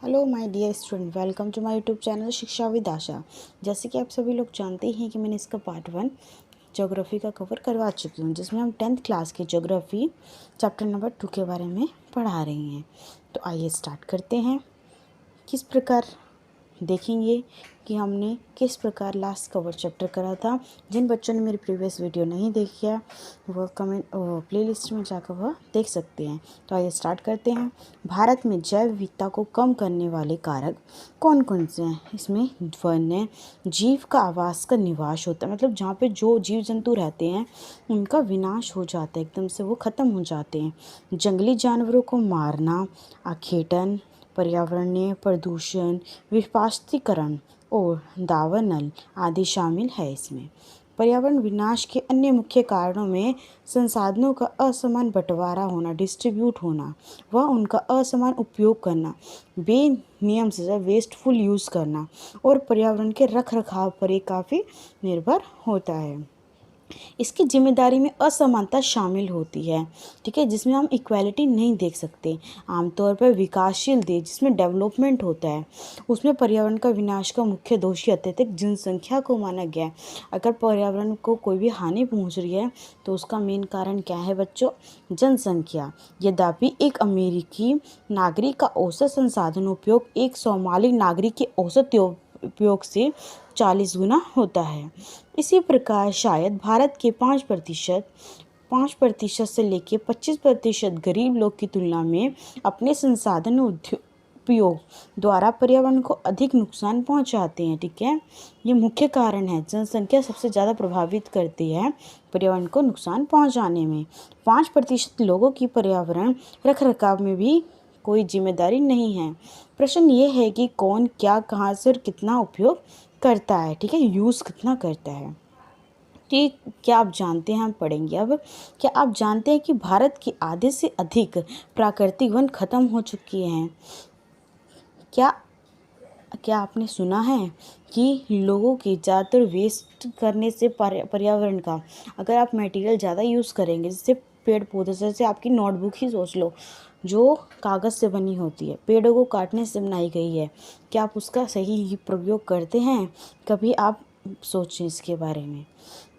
Hello my dear student, welcome to my YouTube channel Shiksha with Asha. जैसे कि आप सभी लोग जानते हैं कि मैंने इसका पार्ट 1 ज्योग्राफी का कवर करवा चुकी हूँ, जिसमें हम 10th क्लास के ज्योग्राफी चैप्टर नंबर 2 के बारे में पढ़ा रही हैं। तो आइए स्टार्ट करते हैं। किस प्रकार देखेंगे कि हमने किस प्रकार लास्ट कवर चैप्टर करा था। जिन बच्चों ने मेरी प्रीवियस वीडियो नहीं देखी है वह प्लेलिस्ट में जाकर वह देख सकते हैं। तो आइए स्टार्ट करते हैं। भारत में जैव विविधता को कम करने वाले कारक कौन कौन से हैं? इसमें वन्य जीव का आवास का निवास होता है, मतलब जहाँ पे जो जीव जंतु रहते हैं उनका विनाश हो जाता है, एकदम से वो ख़त्म हो जाते हैं। जंगली जानवरों को मारना, आखेटन, पर्यावरणीय प्रदूषण, विपास्तीकरण और दावानल आदि शामिल है। इसमें पर्यावरण विनाश के अन्य मुख्य कारणों में संसाधनों का असमान बंटवारा होना, डिस्ट्रीब्यूट होना, व उनका असमान उपयोग करना, बेनियम से वेस्टफुल यूज़ करना और पर्यावरण के रख रखाव पर ये काफ़ी निर्भर होता है। इसकी जिम्मेदारी में असमानता शामिल होती है, ठीक है, जिसमें हम इक्वालिटी नहीं देख सकते। आमतौर पर विकासशील देश जिसमें डेवलपमेंट होता है उसमें पर्यावरण का विनाश का मुख्य दोषी अत्यधिक जनसंख्या को माना गया है। अगर पर्यावरण को कोई भी हानि पहुंच रही है तो उसका मेन कारण क्या है बच्चों? जनसंख्या। यद्यपि एक अमेरिकी नागरिक का औसत संसाधन उपयोग एक सोमाली नागरिक के औसत उपयोग से 40 गुना होता है। इसी प्रकार शायद भारत के 5% से लेकर 25% गरीब लोग की तुलना में अपने संसाधन उपयोग द्वारा पर्यावरण को अधिक नुकसान पहुंचाते हैं, ठीक है। ये मुख्य कारण है। जनसंख्या सबसे ज़्यादा प्रभावित करती है पर्यावरण को नुकसान पहुंचाने में। 5% लोगों की पर्यावरण रख रखाव में भी कोई जिम्मेदारी नहीं है। प्रश्न ये है कि कौन क्या कहाँ से और कितना उपयोग करता है, ठीक है, यूज़ कितना करता है। ठीक, क्या आप जानते हैं, हम पढ़ेंगे अब। क्या आप जानते हैं कि भारत के आधे से अधिक प्राकृतिक वन खत्म हो चुके हैं? क्या आपने सुना है कि लोगों की ज़्यादातर वेस्ट करने से पर्यावरण का, अगर आप मटेरियल ज़्यादा यूज़ करेंगे, जैसे पेड़ पौधे से, जैसे आपकी नोटबुक ही सोच लो जो कागज़ से बनी होती है, पेड़ों को काटने से बनाई गई है, क्या आप उसका सही प्रयोग करते हैं? कभी आप सोचें इसके बारे में।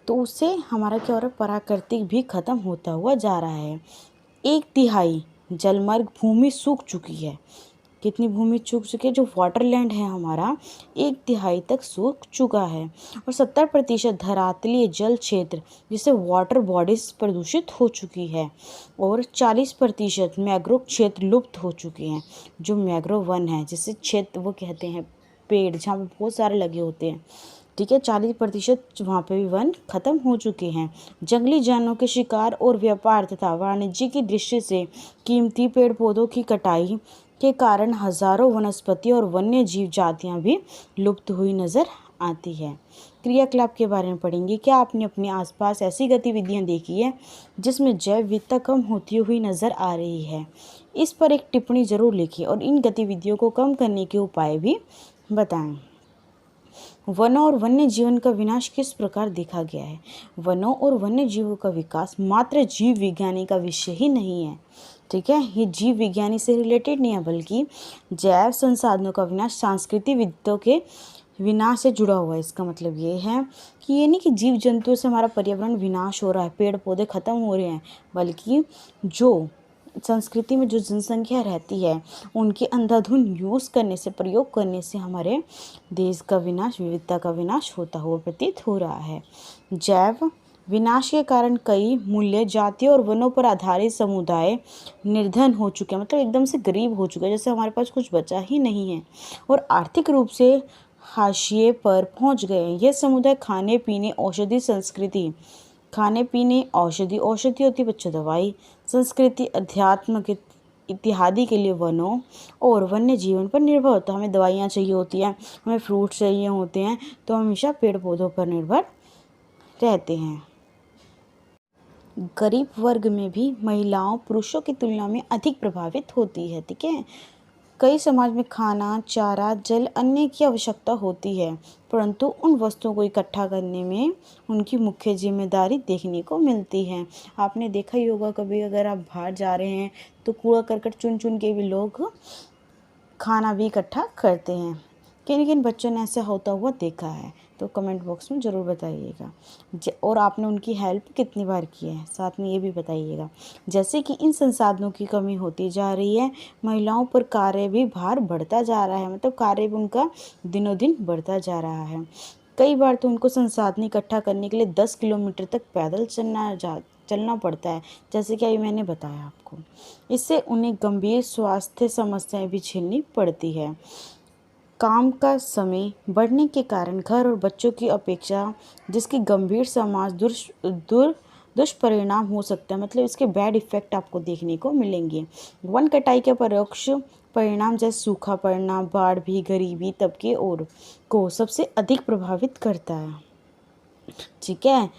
तो उससे हमारा क्या हो रहा है? प्राकृतिक भी खत्म होता हुआ जा रहा है। 1/3 जलमर्ग भूमि सूख चुकी है। कितनी भूमि सूख चुकी है? जो वाटरलैंड है हमारा 1/3 तक सूख चुका है। और 70% धरातलीय जल क्षेत्र जिससे वाटर बॉडीज प्रदूषित हो चुकी है। और 40% मैंग्रोव क्षेत्र लुप्त हो चुके हैं। जो मैंग्रोव वन है, जिसे क्षेत्र वो कहते हैं पेड़ जहाँ पे बहुत सारे लगे होते हैं, ठीक है, 40% वहाँ पे भी वन खत्म हो चुके हैं। जंगली जानवरों के शिकार और व्यापार तथा वाणिज्य की दृष्टि से कीमती पेड़ पौधों की कटाई के कारण हजारों वनस्पति और वन्य जीव जातियाँ भी लुप्त हुई नजर आती है। क्रियाकलाप के बारे में पढ़ेंगे। क्या आपने अपने आसपास ऐसी गतिविधियाँ देखी है जिसमें जैव विविधता कम होती हुई नजर आ रही है? इस पर एक टिप्पणी जरूर लिखिए और इन गतिविधियों को कम करने के उपाय भी बताएं। वनों और वन्य जीवन का विनाश किस प्रकार देखा गया है? वनों और वन्य जीवों का विकास मात्र जीव विज्ञानी का विषय ही नहीं है, ठीक है, ये जीव विज्ञानी से रिलेटेड नहीं है, बल्कि जैव संसाधनों का विनाश सांस्कृतिक विविधताओं के विनाश से जुड़ा हुआ है। इसका मतलब ये है कि ये नहीं कि जीव जंतुओं से हमारा पर्यावरण विनाश हो रहा है, पेड़ पौधे खत्म हो रहे हैं, बल्कि जो संस्कृति में जो जनसंख्या रहती है उनके अंधाधुंध यूज़ करने से, प्रयोग करने से हमारे देश का विनाश, विविधता का विनाश होता हुआ प्रतीत हो रहा है। जैव विनाश के कारण कई मूल्य जातियों और वनों पर आधारित समुदाय निर्धन हो चुके हैं, मतलब एकदम से गरीब हो चुके हैं, जैसे हमारे पास कुछ बचा ही नहीं है, और आर्थिक रूप से हाशिए पर पहुंच गए हैं। ये समुदाय खाने पीने, औषधि, संस्कृति, खाने पीने, औषधि होती बच्चों दवाई, संस्कृति, अध्यात्म इत्यादि के लिए वनों और वन्य जीवन पर निर्भर होता है। हमें दवाइयाँ चाहिए होती हैं, हमें फ्रूट चाहिए होते हैं, तो हमेशा पेड़ पौधों पर निर्भर रहते हैं। गरीब वर्ग में भी महिलाओं पुरुषों की तुलना में अधिक प्रभावित होती है, ठीक है। कई समाज में खाना, चारा, जल, अन्य की आवश्यकता होती है, परंतु उन वस्तुओं को इकट्ठा करने में उनकी मुख्य जिम्मेदारी देखने को मिलती है। आपने देखा ही होगा कभी, अगर आप बाहर जा रहे हैं तो कूड़ा करकट चुन चुन के भी लोग खाना भी इकट्ठा करते हैं। किन किन बच्चों ने ऐसा होता हुआ देखा है, तो कमेंट बॉक्स में ज़रूर बताइएगा। और आपने उनकी हेल्प कितनी बार की है, साथ में ये भी बताइएगा। जैसे कि इन संसाधनों की कमी होती जा रही है, महिलाओं पर कार्य भी भार बढ़ता जा रहा है, मतलब कार्य भी उनका दिनों दिन बढ़ता जा रहा है। कई बार तो उनको संसाधन इकट्ठा करने के लिए 10 किलोमीटर तक पैदल चलना पड़ता है, जैसे कि अभी मैंने बताया आपको। इससे उन्हें गंभीर स्वास्थ्य समस्याएं भी झेलनी पड़ती है। काम का समय बढ़ने के कारण घर और बच्चों की अपेक्षा, जिसकी गंभीर समाज दुष्परिणाम हो सकता है, मतलब इसके बैड इफ़ेक्ट आपको देखने को मिलेंगे। वन कटाई के परोक्ष परिणाम जैसे सूखा पड़ना, बाढ़ भी गरीबी तबके और को सबसे अधिक प्रभावित करता है। ठीक है,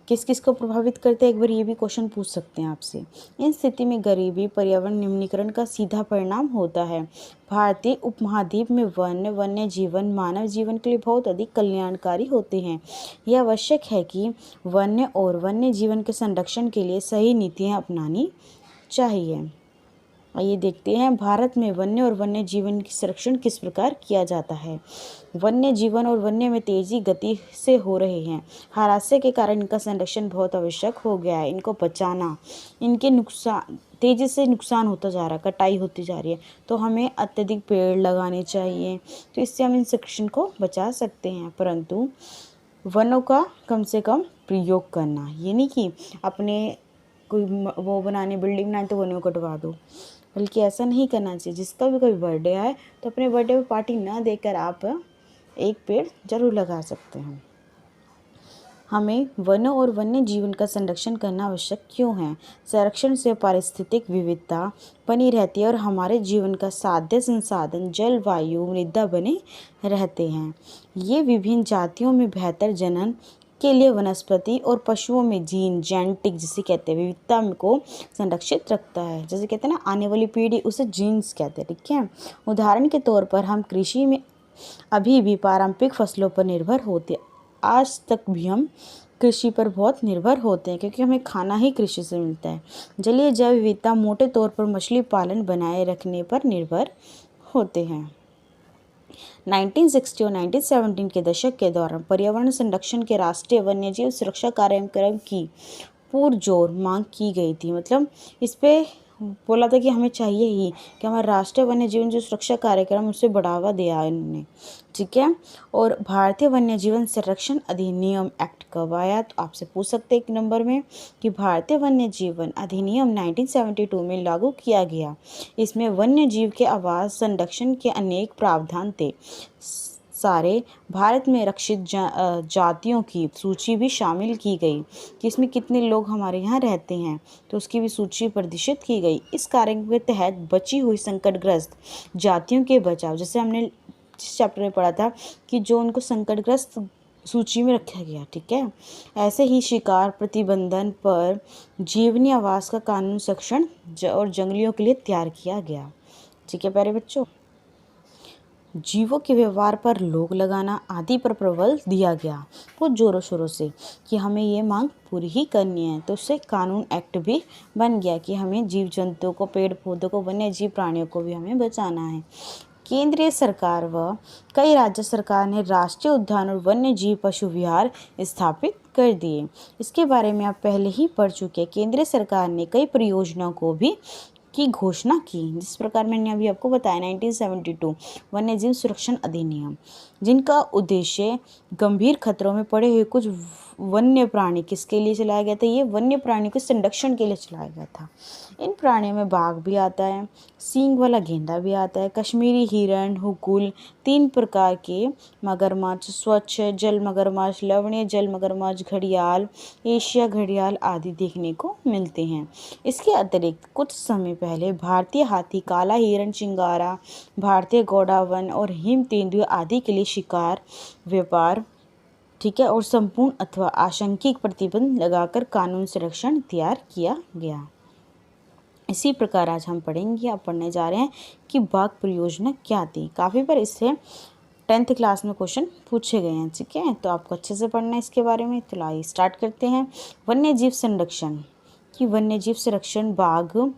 किस किस को प्रभावित करते हैं, एक बार ये भी क्वेश्चन पूछ सकते हैं आपसे। इन स्थिति में गरीबी पर्यावरण निम्नीकरण का सीधा परिणाम होता है। भारतीय उपमहाद्वीप में वन्य जीवन मानव जीवन के लिए बहुत अधिक कल्याणकारी होते हैं। यह आवश्यक है कि वन्य जीवन के संरक्षण के लिए सही नीतियाँ अपनानी चाहिए। आइए देखते हैं भारत में वन्य और वन्य जीवन की संरक्षण किस प्रकार किया जाता है। वन्य जीवन और वन्य में तेजी गति से हो रहे हैं। हारास्य के कारण इनका संरक्षण बहुत आवश्यक हो गया है। इनको बचाना, इनके तेजी से नुकसान होता जा रहा है, कटाई होती जा रही है, तो हमें अत्यधिक पेड़ लगाने चाहिए, तो इससे हम इन संरक्षण को बचा सकते हैं। परंतु वनों का कम से कम प्रयोग करना, ये नहीं कि अपने कोई वो बनाने बिल्डिंग बनाए तो वनों कटवा दो, बल्कि ऐसा नहीं करना चाहिए। जिसका भी कोई बर्थडे आए तो अपने बर्थडे पे पार्टी ना देकर आप एक पेड़ जरूर लगा सकते हैं। हमें वनों और वन्य जीवन का संरक्षण करना आवश्यक क्यों है? संरक्षण से पारिस्थितिक विविधता बनी रहती है और हमारे जीवन का साध्य संसाधन जल, वायु, मृदा बने रहते हैं। ये विभिन्न जातियों में बेहतर जनन के लिए वनस्पति और पशुओं में जेनेटिक जिसे कहते हैं विविधता को संरक्षित रखता है। जैसे कहते हैं ना, आने वाली पीढ़ी, उसे जीन्स कहते हैं। ठीक है, उदाहरण के तौर पर हम कृषि में अभी भी पारंपरिक फसलों पर निर्भर होते हैं। आज तक भी हम कृषि पर बहुत निर्भर होते हैं, क्योंकि हमें खाना ही कृषि से मिलता है। जलीय जैव विविधता मोटे तौर पर मछली पालन बनाए रखने पर निर्भर होते हैं। 1960 और 1970 के दशक के दौरान पर्यावरण संरक्षण के राष्ट्रीय वन्यजीव सुरक्षा कार्यक्रम की पुरजोर मांग की गई थी। मतलब इस पे बोला था कि हमें चाहिए ही कि हमारा राष्ट्रीय वन्य जीवन जो सुरक्षा कार्यक्रम, उसे बढ़ावा दिया इन्होंने। ठीक है, और भारतीय वन्य जीवन संरक्षण अधिनियम एक्ट कब आया, तो आपसे पूछ सकते हैं एक नंबर में कि भारतीय वन्य जीवन अधिनियम 1972 में लागू किया गया। इसमें वन्य जीव के आवास संरक्षण के अनेक प्रावधान थे। सारे भारत में रक्षित जातियों की सूची भी शामिल की गई कि इसमें कितने लोग हमारे यहाँ रहते हैं, तो उसकी भी सूची प्रदर्शित की गई। इस कार्यक्रम के तहत बची हुई संकटग्रस्त जातियों के बचाव, जैसे हमने इस चैप्टर में पढ़ा था कि जो उनको संकटग्रस्त सूची में रखा गया। ठीक है, ऐसे ही शिकार प्रतिबंधन पर जीवनी आवास का कानून संरक्षण और जंगलियों के लिए तैयार किया गया। ठीक है प्यारे बच्चों, जीवों के व्यवहार पर रोक लगाना आदि पर प्रबल दिया गया बहुत जोरों शोरों से कि हमें ये मांग पूरी ही करनी है। तो उससे कानून एक्ट भी बन गया कि हमें जीव जंतुओं को, पेड़ पौधों को, वन्य जीव प्राणियों को भी हमें बचाना है। केंद्रीय सरकार व कई राज्य सरकार ने राष्ट्रीय उद्यान और वन्य जीव पशु विहार स्थापित कर दिए। इसके बारे में आप पहले ही पढ़ चुके हैं। केंद्रीय सरकार ने कई परियोजनाओं को भी की घोषणा की, जिस प्रकार मैंने अभी आपको बताया 1972 वन्यजीव सुरक्षण अधिनियम, जिनका उद्देश्य गंभीर खतरों में पड़े हुए कुछ वन्य प्राणी किसके लिए चलाया गया था, ये वन्य प्राणी के संरक्षण के लिए चलाया गया था। इन प्राणियों में बाघ भी आता है, सींग वाला गेंडा भी आता है, कश्मीरी हिरण, हुकुल, 3 प्रकार के मगरमच्छ, स्वच्छ जल मगरमच्छ, लवणीय जल मगरमच्छ, घड़ियाल, एशिया घड़ियाल आदि देखने को मिलते हैं। इसके अतिरिक्त कुछ समय पहले भारतीय हाथी, काला हिरण, चिंगारा, भारतीय गौड़ावन और हिम तेंदुए आदि के लिए शिकार, व्यापार, ठीक है, और संपूर्ण अथवा आंशिक प्रतिबंध लगाकर कानून संरक्षण तैयार किया गया। इसी प्रकार आज हम पढ़ेंगे, आप पढ़ने जा रहे हैं कि बाघ परियोजना क्या थी। काफ़ी बार इससे 10th क्लास में क्वेश्चन पूछे गए हैं। ठीक है, तो आपको अच्छे से पढ़ना है इसके बारे में। तो आइए स्टार्ट करते हैं। वन्य जीव संरक्षण कि वन्य जीव संरक्षण बाघ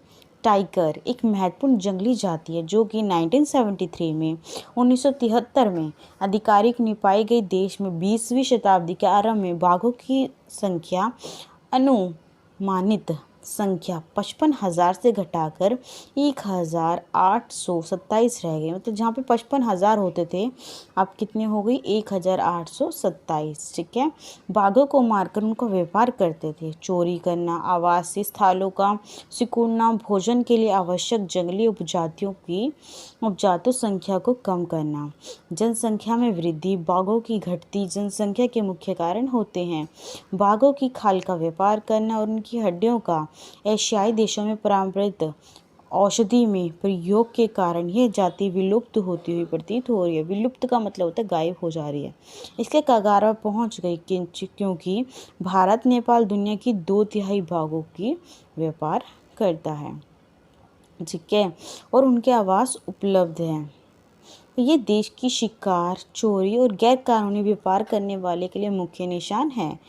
टाइगर एक महत्वपूर्ण जंगली जाति है जो कि 1973 में 1973 में आधिकारिक नहीं पाई गई। देश में 20वीं शताब्दी के आरंभ में बाघों की संख्या अनुमानित संख्या 55,000 से घटाकर 1,827 रह गई। मतलब जहाँ पे 55,000 होते थे अब कितने हो गई 1,827। ठीक है, बाघों को मारकर उनका व्यापार करते थे। चोरी करना, आवासीय स्थलों का सिकुड़ना, भोजन के लिए आवश्यक जंगली उपजातियों संख्या को कम करना, जनसंख्या में वृद्धि, बाघों की घटती जनसंख्या के मुख्य कारण होते हैं। बाघों की खाल का व्यापार करना और उनकी हड्डियों का एशियाई देशों में पारंपरिक औषधि में प्रयोग के कारण यह जाति विलुप्त होती हुई प्रतीत हो रही है। विलुप्त का मतलब होता है गायब हो जा रही है, इसके कगार पर पहुंच गई क्योंकि भारत नेपाल दुनिया की 2/3 बाघों की व्यापार करता है। ठीक है, और उनके आवास उपलब्ध हैं। ये देश की शिकार, चोरी और गैर कानूनी व्यापार करने वाले के लिए मुख्य निशान है।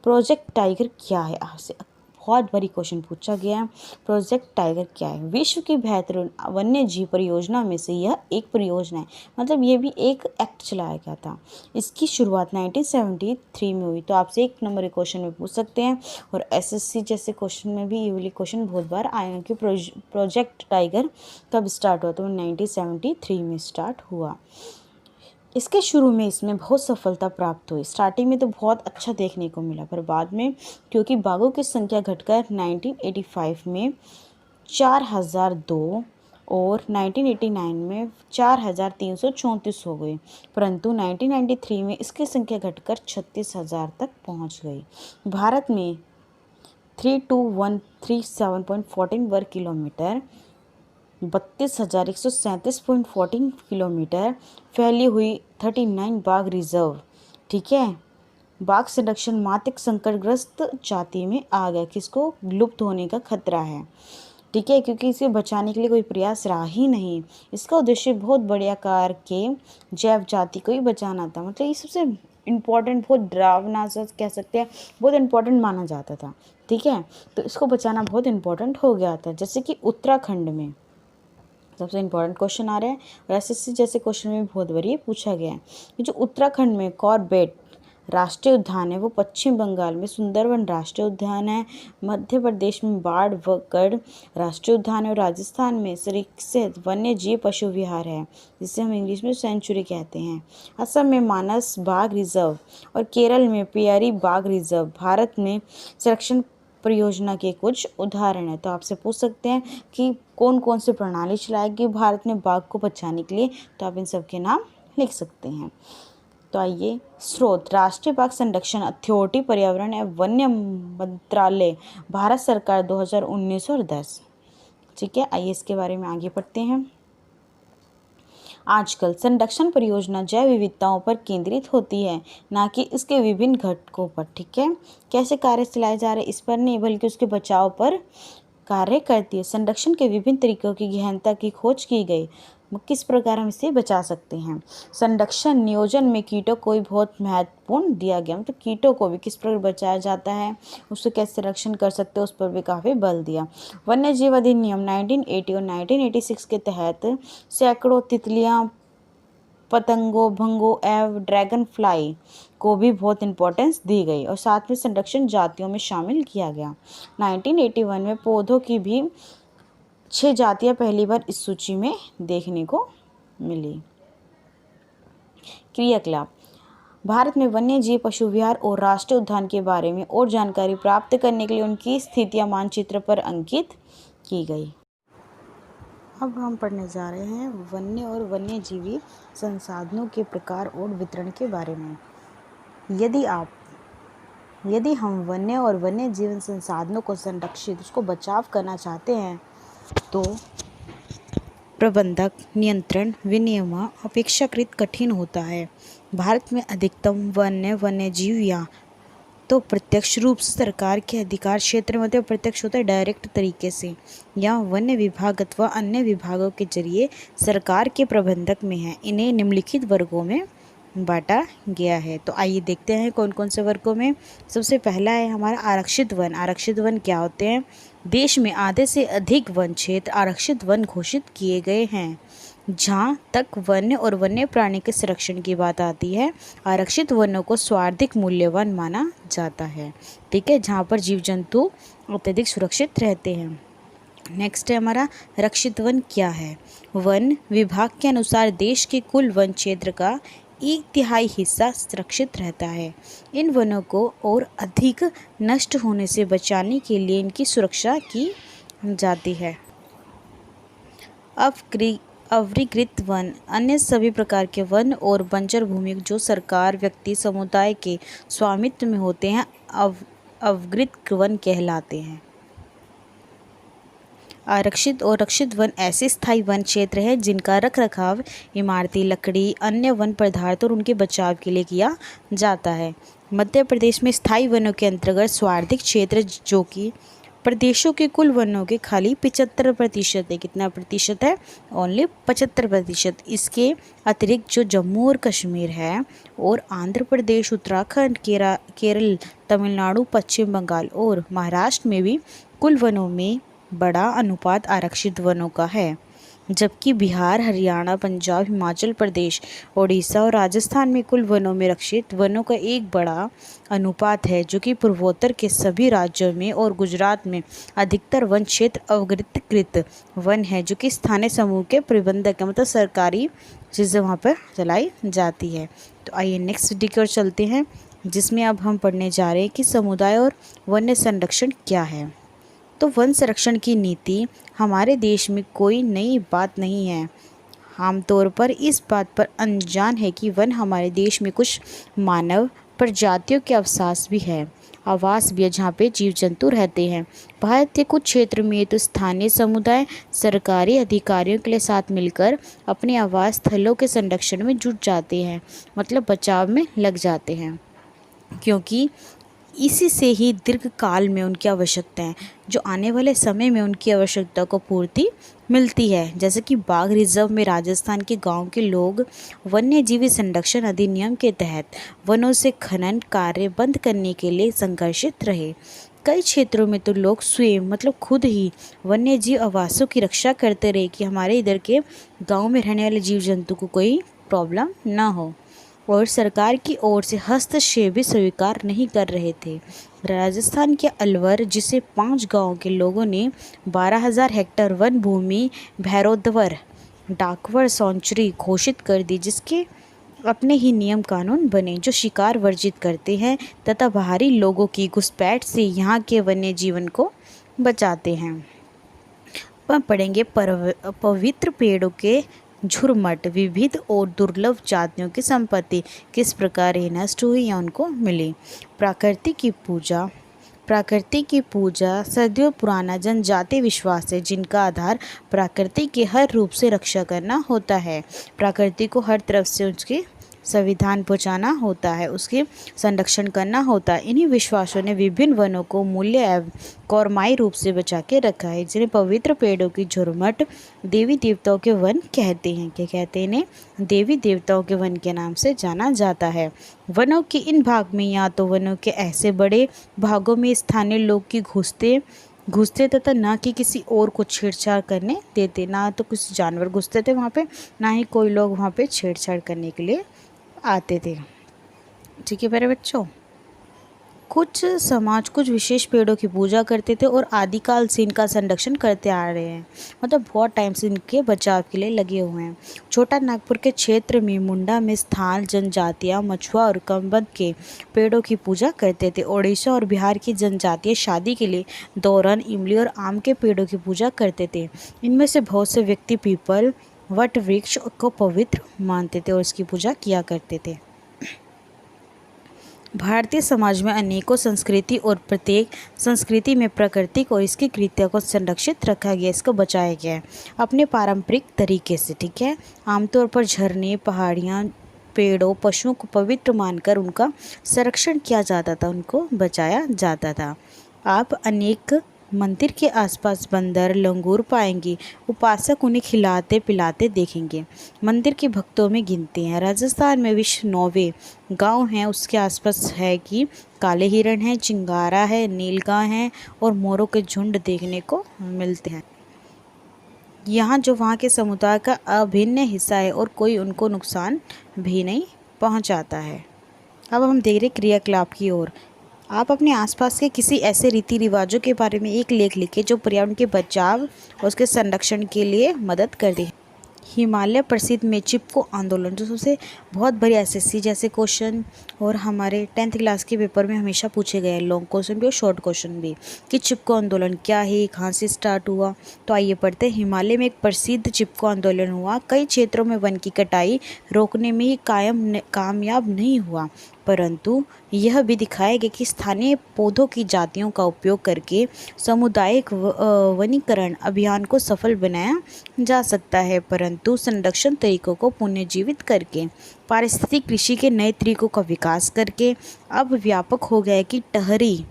प्रोजेक्ट टाइगर क्या है? आपसे बहुत बड़ी क्वेश्चन पूछा गया है। प्रोजेक्ट टाइगर क्या है? विश्व की बेहतरीन वन्य जीव परियोजना में से यह एक परियोजना है। मतलब ये भी एक एक्ट चलाया गया था। इसकी शुरुआत 1973 में हुई। तो आपसे 1 नंबर के क्वेश्चन में पूछ सकते हैं, और एसएससी जैसे क्वेश्चन में भी ये वाले क्वेश्चन बहुत बार आए हैं कि प्रोजेक्ट टाइगर कब स्टार्ट हुआ? तो 1973 में स्टार्ट हुआ। इसके शुरू में इसमें बहुत सफलता प्राप्त हुई। स्टार्टिंग में तो बहुत अच्छा देखने को मिला, पर बाद में क्योंकि बाघों की संख्या घटकर 1985 में 4,002 और 1989 में 4,334 हो गई, परंतु 1993 में इसकी संख्या घटकर 36,000 तक पहुंच गई। भारत में 32,137.14 वर्ग किलोमीटर 32,137.14 किलोमीटर फैली हुई 39 बाघ रिजर्व। ठीक है, बाघ संरक्षण मात्र संकटग्रस्त जाति में आ गया, किसको लुप्त होने का खतरा है। ठीक है, क्योंकि इसे बचाने के लिए कोई प्रयास रहा ही नहीं। इसका उद्देश्य बहुत बड़े आकार के जैव जाति को ही बचाना था। मतलब ये सबसे इम्पोर्टेंट, बहुत डरावना सा कह सकते हैं, बहुत इम्पोर्टेंट माना जाता था। ठीक है, तो इसको बचाना बहुत इम्पोर्टेंट हो गया था। जैसे कि उत्तराखंड में सबसे इम्पोर्टेंट क्वेश्चन आ रहा है, और एसएससी जैसे क्वेश्चन में भी बहुत बार ये पूछा गया है कि जो उत्तराखंड में कॉर्बेट राष्ट्रीय उद्यान है वो पश्चिम बंगाल में सुंदरवन राष्ट्रीय उद्यान है, मध्य प्रदेश में बाढ़गढ़ राष्ट्रीय उद्यान है, और राजस्थान में संरक्षित वन्य जीव पशु विहार है जिसे हम इंग्लिश में सेंचुरी कहते हैं। असम में मानस बाघ रिजर्व और केरल में पेयरी बाघ रिजर्व भारत में संरक्षण परियोजना के कुछ उदाहरण हैं। तो आपसे पूछ सकते हैं कि कौन कौन सी प्रणाली चलाएगी भारत में बाघ को बचाने के लिए, तो आप इन सब के नाम लिख सकते हैं। तो आइए, स्रोत राष्ट्रीय बाघ संरक्षण अथॉरिटी, पर्यावरण एवं वन्य मंत्रालय, भारत सरकार 2019 और 10। ठीक है, आइए इसके बारे में आगे पढ़ते हैं। आजकल संरक्षण परियोजना जैव विविधताओं पर केंद्रित होती है, ना कि इसके विभिन्न घटकों पर। ठीक है, कैसे कार्य चलाए जा रहे इस पर नहीं, बल्कि उसके बचाव पर कार्य करती है। संरक्षण के विभिन्न तरीकों की गहनता की खोज की गई, किस प्रकार हम इसे बचा सकते हैं। संरक्षण नियोजन में कीटों को भी बहुत महत्वपूर्ण दिया गया, मतलब कीटों को भी किस प्रकार बचाया जाता है, उससे कैसे संरक्षण कर सकते हैं उस पर भी काफ़ी बल दिया। वन्य जीव अधिनियम 1980 और 1986 के तहत सैकड़ों तितलियां, पतंगों, भंगों एवं ड्रैगन फ्लाई को भी बहुत इंपॉर्टेंस दी गई और साथ में संरक्षण जातियों में शामिल किया गया। 1981 में पौधों की भी 6 जातियां पहली बार इस सूची में देखने को मिली। क्रियाकलाप, भारत में वन्य जीव पशु विहार और राष्ट्रीय उद्यान के बारे में और जानकारी प्राप्त करने के लिए उनकी स्थितियां मानचित्र पर अंकित की गई। अब हम पढ़ने जा रहे हैं वन्य और वन्यजीवी संसाधनों के प्रकार और वितरण के बारे में। यदि हम वन्य और वन्य जीवन संसाधनों को संरक्षित, उसको बचाव करना चाहते हैं, तो प्रबंधक, नियंत्रण, विनियमन अपेक्षाकृत कठिन होता है। भारत में अधिकतम वन्यजीव या तो प्रत्यक्ष रूप से सरकार के अधिकार क्षेत्र में होते हैं, प्रत्यक्ष होता है डायरेक्ट तरीके से, या वन्य विभाग अथवा अन्य विभागों के जरिए सरकार के प्रबंधक में है। इन्हें निम्नलिखित वर्गों में बांटा गया है। तो आइए देखते हैं कौन कौन से वर्गों में। सबसे पहला है हमारा आरक्षित वन। आरक्षित वन क्या होते हैं? देश में आधे से अधिक वन क्षेत्र आरक्षित वन घोषित किए गए हैं। जहाँ तक वन्य और वन्य प्राणी के संरक्षण की बात आती है, आरक्षित वनों को सर्वाधिक मूल्यवान माना जाता है। ठीक है, जहाँ पर जीव जंतु अत्यधिक सुरक्षित रहते हैं। नेक्स्ट है हमारा रक्षित वन क्या है? वन विभाग के अनुसार देश के कुल वन क्षेत्र का 1/3 हिस्सा सुरक्षित रहता है। इन वनों को और अधिक नष्ट होने से बचाने के लिए इनकी सुरक्षा की जाती है। अवर्गीकृत वन अन्य सभी प्रकार के वन और बंजर भूमि जो सरकार, व्यक्ति, समुदाय के स्वामित्व में होते हैं अवर्गीकृत वन कहलाते हैं। आरक्षित और रक्षित वन ऐसे स्थायी वन क्षेत्र हैं जिनका रखरखाव इमारती लकड़ी, अन्य वन पदार्थ और उनके बचाव के लिए किया जाता है। मध्य प्रदेश में स्थायी वनों के अंतर्गत स्वार्थिक क्षेत्र जो कि प्रदेशों के कुल वनों के खाली 75% है। कितना प्रतिशत है? ओनली 75%। इसके अतिरिक्त जो जम्मू और कश्मीर है और आंध्र प्रदेश, उत्तराखंड, केरल, तमिलनाडु, पश्चिम बंगाल और महाराष्ट्र में भी कुल वनों में बड़ा अनुपात आरक्षित वनों का है। जबकि बिहार, हरियाणा, पंजाब, हिमाचल प्रदेश, ओडिशा और राजस्थान में कुल वनों में रक्षित वनों का एक बड़ा अनुपात है, जो कि पूर्वोत्तर के सभी राज्यों में और गुजरात में अधिकतर वन क्षेत्र अवर्गीकृत वन है, जो कि स्थानीय समूह के प्रबंधक मतलब सरकारी चीज़ें वहाँ पर चलाई जाती है। तो आइए नेक्स्ट वीडियो की ओर चलते हैं, जिसमें अब हम पढ़ने जा रहे हैं कि समुदाय और वन्य संरक्षण क्या है। तो वन संरक्षण की नीति हमारे देश में कोई नई बात नहीं है। आमतौर पर इस बात पर अनजान है कि वन हमारे देश में कुछ मानव प्रजातियों के आवास भी है जहाँ पे जीव जंतु रहते हैं। भारत के कुछ क्षेत्र में तो स्थानीय समुदाय सरकारी अधिकारियों के लिए साथ मिलकर अपने आवास स्थलों के संरक्षण में जुट जाते हैं, मतलब बचाव में लग जाते हैं, क्योंकि इसी से ही दीर्घकाल में उनकी आवश्यकताएं जो आने वाले समय में उनकी आवश्यकता को पूर्ति मिलती है। जैसे कि बाघ रिजर्व में राजस्थान के गांव के लोग वन्यजीवी संरक्षण अधिनियम के तहत वनों से खनन कार्य बंद करने के लिए संघर्षित रहे। कई क्षेत्रों में तो लोग स्वयं मतलब खुद ही वन्यजीव आवासों की रक्षा करते रहे कि हमारे इधर के गाँव में रहने वाले जीव जंतु को कोई प्रॉब्लम ना हो, और सरकार की ओर से हस्तक्षेप भी स्वीकार नहीं कर रहे थे। राजस्थान के अलवर जिसे 5 गांव के लोगों ने 12,000 हेक्टेयर वन भूमि भैरोद्वर डाकवर सेंचुरी घोषित कर दी, जिसके अपने ही नियम कानून बने जो शिकार वर्जित करते हैं तथा बाहरी लोगों की घुसपैठ से यहाँ के वन्य जीवन को बचाते हैं। वह पढ़ेंगे पवित्र पेड़ों के झुरमट विविध और दुर्लभ जातियों की संपत्ति किस प्रकार नष्ट हुई या उनको मिली। प्रकृति की पूजा सदियों पुराना जनजातीय विश्वास है, जिनका आधार प्रकृति के हर रूप से रक्षा करना होता है। प्रकृति को हर तरफ से उसके संविधान पहुँचाना होता है, उसके संरक्षण करना होता है। इन्हीं विश्वासों ने विभिन्न वनों को मूल्य एवं गौरवमयी रूप से बचा के रखा है, जिन्हें पवित्र पेड़ों की झुरमट देवी देवताओं के वन कहते हैं। क्या कहते हैं इन्हें? देवी देवताओं के वन के नाम से जाना जाता है। वनों के इन भाग में या तो वनों के ऐसे बड़े भागों में स्थानीय लोग की घुसते तथा ना कि किसी और को छेड़छाड़ करने देते, ना तो किसी जानवर घुसते थे वहाँ पे, ना ही कोई लोग वहाँ पे छेड़छाड़ करने के लिए आते थे। ठीक है मेरे बच्चों, कुछ समाज कुछ विशेष पेड़ों की पूजा करते थे और आदिकाल से इनका संरक्षण करते आ रहे हैं, मतलब बहुत टाइम से इनके बचाव के लिए लगे हुए हैं। छोटा नागपुर के क्षेत्र में मुंडा में स्थान जनजातियाँ मछुआ और कंबद के पेड़ों की पूजा करते थे। ओडिशा और बिहार की जनजातियाँ शादी के लिए दौरान इमली और आम के पेड़ों की पूजा करते थे। इनमें से बहुत से व्यक्ति पीपल वट वृक्ष को पवित्र मानते थे और इसकी पूजा किया करते थे। भारतीय समाज में अनेकों संस्कृति और प्रत्येक संस्कृति में प्रकृति को इसकी कृत्य को संरक्षित रखा गया, इसको बचाया गया है अपने पारंपरिक तरीके से। ठीक है, आमतौर पर झरने, पहाड़ियाँ, पेड़ों, पशुओं को पवित्र मानकर उनका संरक्षण किया जाता था, उनको बचाया जाता था। आप अनेक मंदिर के आसपास बंदर लंगूर पाएंगे। उपासक उन्हें खिलाते पिलाते देखेंगे। मंदिर के भक्तों में गिनती हैं। राजस्थान में विश्व 9वें गांव हैं। उसके आसपास है कि काले हिरण है, चिंगारा है, नीलगाय है और मोरों के झुंड देखने को मिलते हैं। यहाँ जो वहाँ के समुदाय का अभिन्न हिस्सा है और कोई उनको नुकसान भी नहीं पहुँचाता है। अब हम देख रहे क्रियाकलाप की ओर। आप अपने आसपास के किसी ऐसे रीति रिवाजों के बारे में एक लेख लिखें जो पर्यावरण के बचाव और उसके संरक्षण के लिए मदद कर दे। हिमालय प्रसिद्ध में चिपको आंदोलन, जो सबसे बहुत बड़ी एसएससी जैसे क्वेश्चन और हमारे 10th क्लास के पेपर में हमेशा पूछे गए, लॉन्ग क्वेश्चन भी और शॉर्ट क्वेश्चन भी, कि चिपको आंदोलन क्या है, कहाँ से स्टार्ट हुआ। तो आइए पढ़ते हैं। हिमालय में एक प्रसिद्ध चिपको आंदोलन हुआ। कई क्षेत्रों में वन की कटाई रोकने में ही कामयाब नहीं हुआ, परंतु यह भी दिखाया गया कि स्थानीय पौधों की जातियों का उपयोग करके सामुदायिक वनीकरण अभियान को सफल बनाया जा सकता है, परंतु संरक्षण तरीकों को पुनर्जीवित करके पारिस्थितिक कृषि के नए तरीकों का विकास करके अब व्यापक हो गया है कि टहरी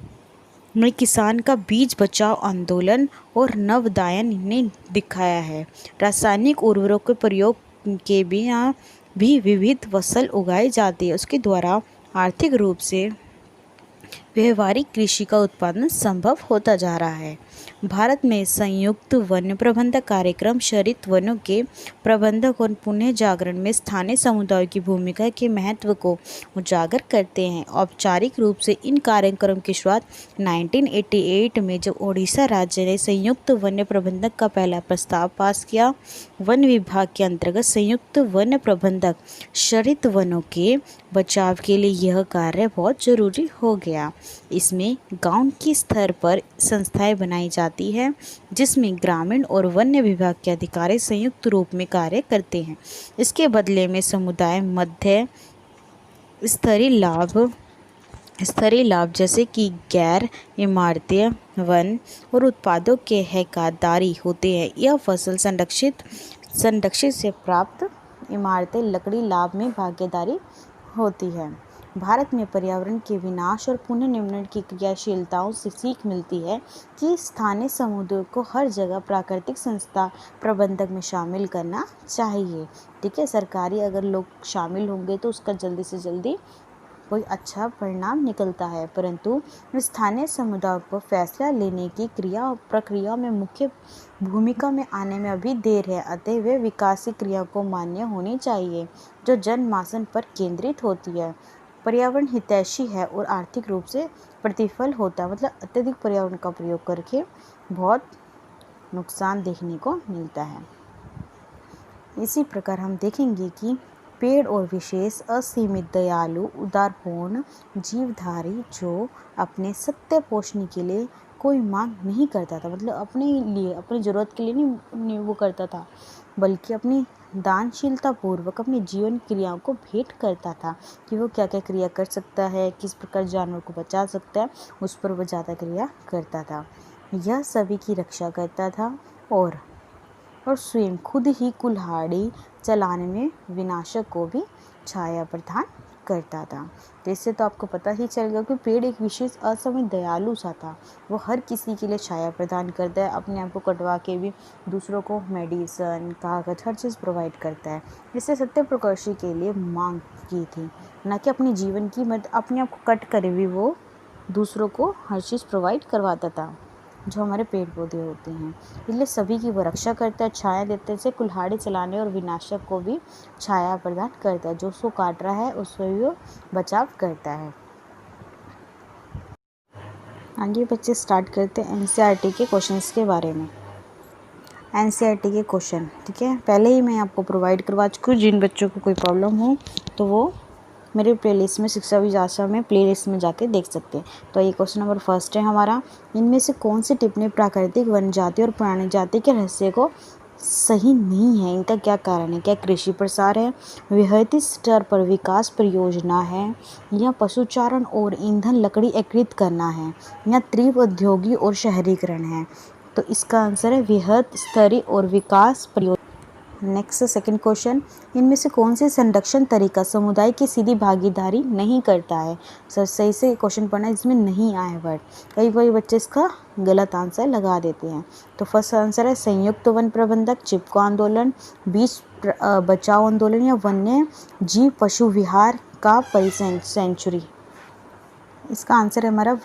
में किसान का बीज बचाव आंदोलन और नवोदायन ने दिखाया है। रासायनिक उर्वरकों के प्रयोग के भी विविध फसल उगाई जाती है। उसके द्वारा आर्थिक रूप से व्यवहारिक कृषि का उत्पादन संभव होता जा रहा है। भारत में संयुक्त वन प्रबंधन कार्यक्रम शहरी वनों के प्रबंधक और पुनः जागरण में स्थानीय समुदायों की भूमिका के महत्व को उजागर करते हैं। औपचारिक रूप से इन कार्यक्रम की शुरुआत 1988 में जब ओडिशा राज्य ने संयुक्त वन प्रबंधक का पहला प्रस्ताव पास किया। वन विभाग के अंतर्गत संयुक्त वन प्रबंधक शहरी वनों के बचाव के लिए यह कार्य बहुत जरूरी हो गया। इसमें गांव के स्तर पर संस्थाएं बनाई जाती है जिसमें ग्रामीण और वन्य विभाग के अधिकारी संयुक्त रूप में कार्य करते हैं। इसके बदले में समुदाय मध्य स्तरीय लाभ जैसे कि गैर इमारती वन और उत्पादों के हकदारी होते हैं। यह फसल संरक्षित से प्राप्त इमारतें लकड़ी लाभ में भागीदारी होती है। भारत में पर्यावरण के विनाश और पुनर्निर्माण की क्रियाशीलताओं से सीख मिलती है कि स्थानीय समुदायों को हर जगह प्राकृतिक संस्था प्रबंधक में शामिल करना चाहिए। ठीक है, सरकारी अगर लोग शामिल होंगे तो उसका जल्दी से जल्दी कोई अच्छा परिणाम निकलता है, परंतु स्थानीय समुदायों को फैसला लेने की प्रक्रिया में मुख्य भूमिका में आने में अभी देर है। अतः वे विकास क्रिया को मान्य होनी चाहिए जो जनमानस पर केंद्रित होती है, पर्यावरण हितैषी है और आर्थिक रूप से प्रतिफल होता है। मतलब अत्यधिक पर्यावरण का प्रयोग करके बहुत नुकसान देखने को मिलता है। इसी प्रकार हम देखेंगे कि पेड़ और विशेष असीमित दयालु उदारपूर्ण जीवधारी जो अपने सत्य पोषण के लिए कोई मांग नहीं करता था, मतलब अपने लिए अपनी ज़रूरत के लिए नहीं वो करता था, बल्कि अपनी दानशीलता पूर्वक अपनी जीवन क्रियाओं को भेंट करता था कि वो क्या क्या क्रिया कर सकता है, किस प्रकार जानवर को बचा सकता है, उस पर वो ज़्यादा क्रिया करता था। यह सभी की रक्षा करता था और स्वयं खुद ही कुल्हाड़ी चलाने में विनाशक को भी छाया प्रदान करता था। तो इससे तो आपको पता ही चल गया कि पेड़ एक विशेष असमय दयालु सा था। वो हर किसी के लिए छाया प्रदान करता है, अपने आप को कटवा के भी दूसरों को मेडिसिन कागज हर चीज़ प्रोवाइड करता है। इससे सत्यप्रकाशी के लिए मांग की थी, न कि अपनी जीवन की अपने आप को कट कर भी वो दूसरों को हर चीज़ प्रोवाइड करवाता था जो हमारे पेड़ पौधे होते हैं। इसलिए सभी की वो रक्षा करता है, छाया देते से कुल्हाड़ी चलाने और विनाशक को भी छाया प्रदान करता है। जो उसको काट रहा है उससे भी वो बचाव करता है। आगे बच्चे स्टार्ट करते हैं एनसीईआरटी के क्वेश्चंस के बारे में। एनसीईआरटी के क्वेश्चन, ठीक है, पहले ही मैं आपको प्रोवाइड करवा चुकी हूँ। जिन बच्चों को कोई प्रॉब्लम हो तो वो मेरे प्लेलिस्ट में शिक्षा विजासा में प्लेलिस्ट में जाके देख सकते हैं। तो ये क्वेश्चन नंबर फर्स्ट है हमारा, इनमें से कौन सी टिप्पणी प्राकृतिक वन जाति और प्राणी जाति के रहस्य को सही नहीं है, इनका क्या कारण है? क्या कृषि प्रसार है, विहतित स्तर पर विकास परियोजना है, या पशुचारण और ईंधन लकड़ी एकत्रित करना है, या तीव्र औद्योगिक और शहरीकरण है? तो इसका आंसर है विहत स्तरीय और विकास परियोजना। नेक्स्ट सेकंड क्वेश्चन, इनमें से कौन से संरक्षण तरीका समुदाय की सीधी भागीदारी नहीं करता है? सर सही से क्वेश्चन पढ़ना है, इसमें नहीं आया वर्ड, कई बार बच्चे इसका गलत आंसर लगा देते हैं। तो फर्स्ट आंसर है संयुक्त वन प्रबंधक, चिपको आंदोलन, बीच बचाओ आंदोलन या वन्य जीव पशु विहार का परिसेंचुरी। इसका आंसर है हमारा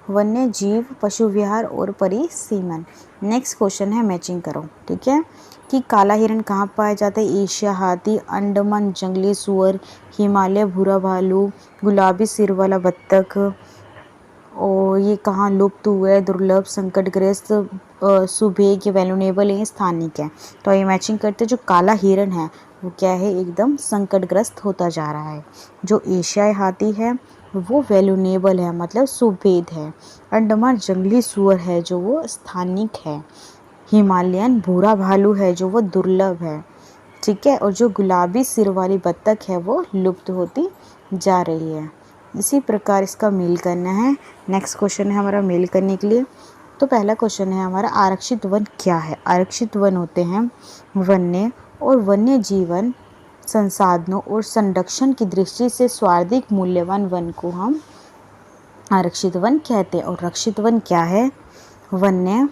वन्य जीव पशु विहार और परिसीमन। नेक्स्ट क्वेश्चन है मैचिंग करो, ठीक है, कि काला हिरण कहाँ पाया जाता है? एशिया हाथी, अंडमान जंगली सुअर, हिमालय भूरा भालू, गुलाबी सिर वाला बत्तख, और ये कहाँ लुप्त हुआ है? दुर्लभ, संकटग्रस्त, सुभेग, वैल्यूनेबल है, स्थानिक है। तो ये मैचिंग करते जो काला हिरण है वो क्या है? एकदम संकटग्रस्त होता जा रहा है। जो एशियाई हाथी है वो वैल्यूनेबल है, मतलब सुभेद है। अंडमान जंगली सुअर है जो वो स्थानिक है। हिमालयन भूरा भालू है जो वो दुर्लभ है, ठीक है। और जो गुलाबी सिर वाली बत्तख है वो लुप्त होती जा रही है। इसी प्रकार इसका मेल करना है। नेक्स्ट क्वेश्चन है हमारा मेल करने के लिए। तो पहला क्वेश्चन है हमारा आरक्षित वन क्या है? आरक्षित वन होते हैं वन्य और वन्य जीवन संसाधनों और संरक्षण की दृष्टि से स्वार्थिक मूल्यवान वन को हम आरक्षित वन कहते हैं। और रक्षित वन क्या है? वन्य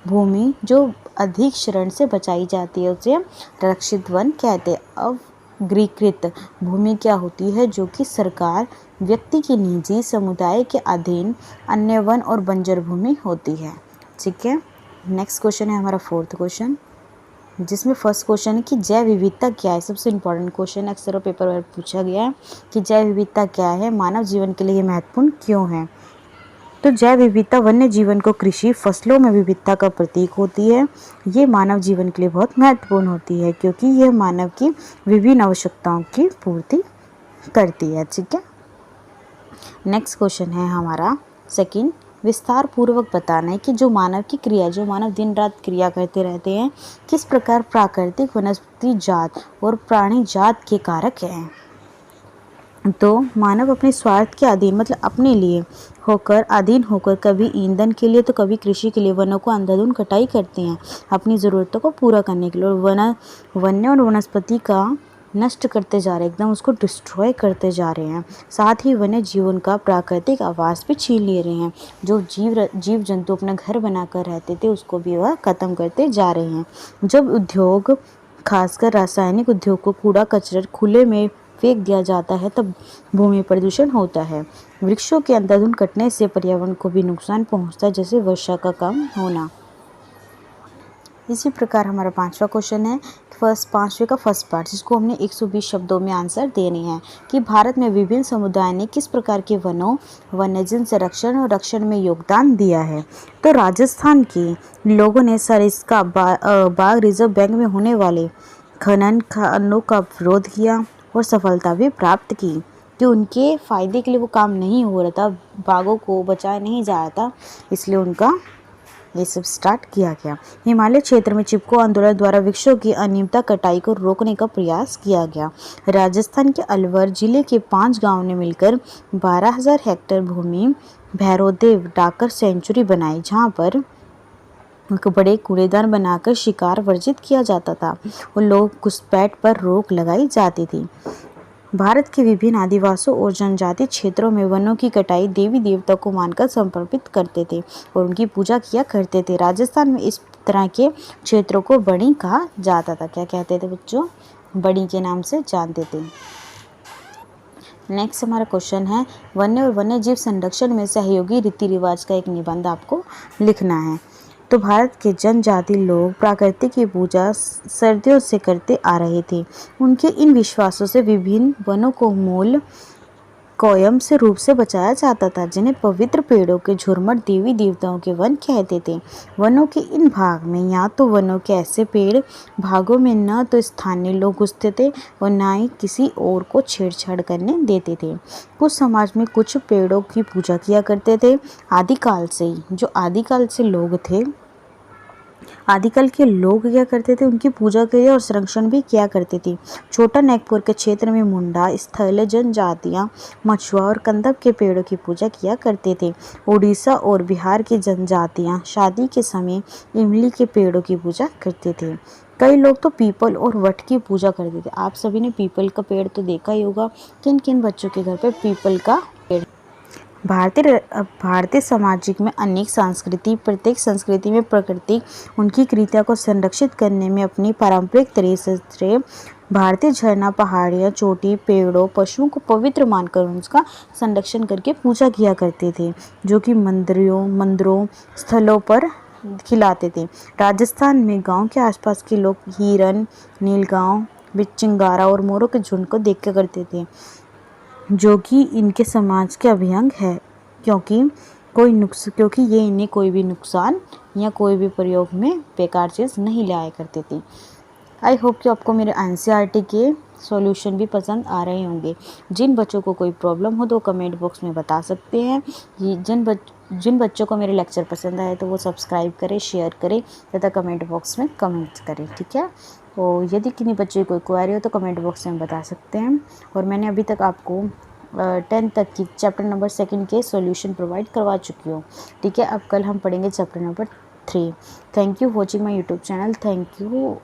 भूमि जो अधिक शरण से बचाई जाती है उसे रक्षित वन कहते हैं। अब गृहीकृत भूमि क्या होती है? जो कि सरकार, व्यक्ति की निजी, समुदाय के अधीन अन्य वन और बंजर भूमि होती है, ठीक है। नेक्स्ट क्वेश्चन है हमारा फोर्थ क्वेश्चन, जिसमें फर्स्ट क्वेश्चन है कि जैव विविधता क्या है? सबसे इम्पोर्टेंट क्वेश्चन अक्सर पेपर में पूछा गया है कि जैव विविधता क्या है, मानव जीवन के लिए महत्वपूर्ण क्यों है? तो जैव विविधता वन्य जीवन को कृषि फसलों में विविधता का प्रतीक होती है। ये मानव जीवन के लिए बहुत महत्वपूर्ण होती है क्योंकि यह मानव की विभिन्न आवश्यकताओं की पूर्ति करती है, ठीक है। नेक्स्ट क्वेश्चन है हमारा सेकंड, विस्तार पूर्वक बताना है कि जो मानव की क्रिया, जो मानव दिन रात क्रिया करते रहते हैं, किस प्रकार प्राकृतिक वनस्पति जात और प्राणी जात के कारक हैं। तो मानव अपने स्वार्थ के अधीन, मतलब अपने लिए होकर, अधीन होकर कभी ईंधन के लिए तो कभी कृषि के लिए वनों को अंधाधुंध कटाई करते हैं अपनी ज़रूरतों को पूरा करने के लिए। और वन्य और वनस्पति का नष्ट करते जा रहे हैं, एकदम उसको डिस्ट्रॉय करते जा रहे हैं। साथ ही वन्य जीवन का प्राकृतिक आवास भी छीन ले रहे हैं। जो जीव जंतु अपना घर बनाकर रहते थे उसको भी वह ख़त्म करते जा रहे हैं। जब उद्योग, खासकर रासायनिक उद्योग को कूड़ा कचरा खुले में फेंक दिया जाता है तब भूमि प्रदूषण होता है। वृक्षों के अंधाधुंध कटने से पर्यावरण को भी नुकसान पहुंचता है, जैसे वर्षा का कम होना। इसी प्रकार हमारा पांचवा क्वेश्चन है पांचवे का फर्स्ट पार्ट, जिसको हमने 120 शब्दों में आंसर देने हैं कि भारत में विभिन्न समुदाय ने किस प्रकार के वनों, वन्यजीव संरक्षण और रक्षण में योगदान दिया है। तो राजस्थान के लोगों ने सरिस्का बाघ रिजर्व बैंक में होने वाले खननों का विरोध किया और सफलता भी प्राप्त की कि उनके फ़ायदे के लिए वो काम नहीं हो रहा था, बाघों को बचाया नहीं जा रहा था, इसलिए उनका ये सब स्टार्ट किया गया। हिमालय क्षेत्र में चिपको आंदोलन द्वारा वृक्षों की अनियमित कटाई को रोकने का प्रयास किया गया। राजस्थान के अलवर जिले के 5 गांवों ने मिलकर 12,000 हेक्टेयर भूमि भैरोदेव डाकर सेंचुरी बनाई, जहां पर बड़े कूड़ेदान बनाकर शिकार वर्जित किया जाता था और लोग घुसपैठ पर रोक लगाई जाती थी। भारत के विभिन्न आदिवासियों और जनजाति क्षेत्रों में वनों की कटाई देवी देवता को मानकर समर्पित करते थे और उनकी पूजा किया करते थे। राजस्थान में इस तरह के क्षेत्रों को बड़ी कहा जाता था। क्या कहते थे बच्चों? बड़ी के नाम से जानते थे। नेक्स्ट हमारा क्वेश्चन है वन्य और वन्य जीव संरक्षण में सहयोगी रीति रिवाज का एक निबंध आपको लिखना है। तो भारत के जनजाति लोग प्रकृति की पूजा सदियों से करते आ रहे थे। उनके इन विश्वासों से विभिन्न वनों को मूल कायम से रूप से बचाया जाता था, जिन्हें पवित्र पेड़ों के झुरमुट देवी देवताओं के वन कहते थे। वनों के इन भाग में या तो वनों के ऐसे पेड़ भागों में न तो स्थानीय लोग घुसते थे और न ही किसी और को छेड़छाड़ करने देते थे। कुछ समाज में कुछ पेड़ों की पूजा किया करते थे। आदिकाल से ही जो आदिकाल से लोग थे, आदिकाल के लोग क्या करते थे, उनकी पूजा किया और संरक्षण भी किया करते थे। छोटा नागपुर के क्षेत्र में मुंडा स्थलीय जनजातियां मछुआ और कंदक के पेड़ों की पूजा किया करते थे। उड़ीसा और बिहार की जनजातियां शादी के समय इमली के पेड़ों की पूजा करते थे। कई लोग तो पीपल और वट की पूजा करते थे। आप सभी ने पीपल का पेड़ तो देखा ही होगा। किन किन बच्चों के घर पे पीपल का पेड़। भारतीय सामाजिक में अनेक संस्कृति, प्रत्येक संस्कृति में प्रकृति उनकी कृतियों को संरक्षित करने में अपनी पारंपरिक तरीके से भारतीय झरना, पहाड़ियाँ, चोटी, पेड़ों, पशुओं को पवित्र मानकर उनका संरक्षण करके पूजा किया करते थे, जो कि मंदिरों स्थलों पर खिलाते थे। राजस्थान में गांव के आसपास के लोग हिरन, नीलगांव, चिंगारा और मोरों के झुंड को देखा करते थे, जो कि इनके समाज के अभियंग है, क्योंकि ये इन्हें कोई भी नुकसान या कोई भी प्रयोग में बेकार चीज़ नहीं लाया करती थी। आई होप कि आपको मेरे एनसीईआरटी के सॉल्यूशन भी पसंद आ रहे होंगे। जिन बच्चों को कोई प्रॉब्लम हो तो कमेंट बॉक्स में बता सकते हैं। जिन बच्चों को मेरे लेक्चर पसंद आए तो वो सब्सक्राइब करें, शेयर करें तथा कमेंट बॉक्स में कमेंट करें, ठीक है। और यदि किन्हीं बच्चे कोई क्वेरी हो तो कमेंट बॉक्स में बता सकते हैं। और मैंने अभी तक आपको 10 तक की चैप्टर नंबर 2 के सॉल्यूशन प्रोवाइड करवा चुकी हूँ, ठीक है। अब कल हम पढ़ेंगे chapter number 3। Thank you watching my YouTube channel. Thank you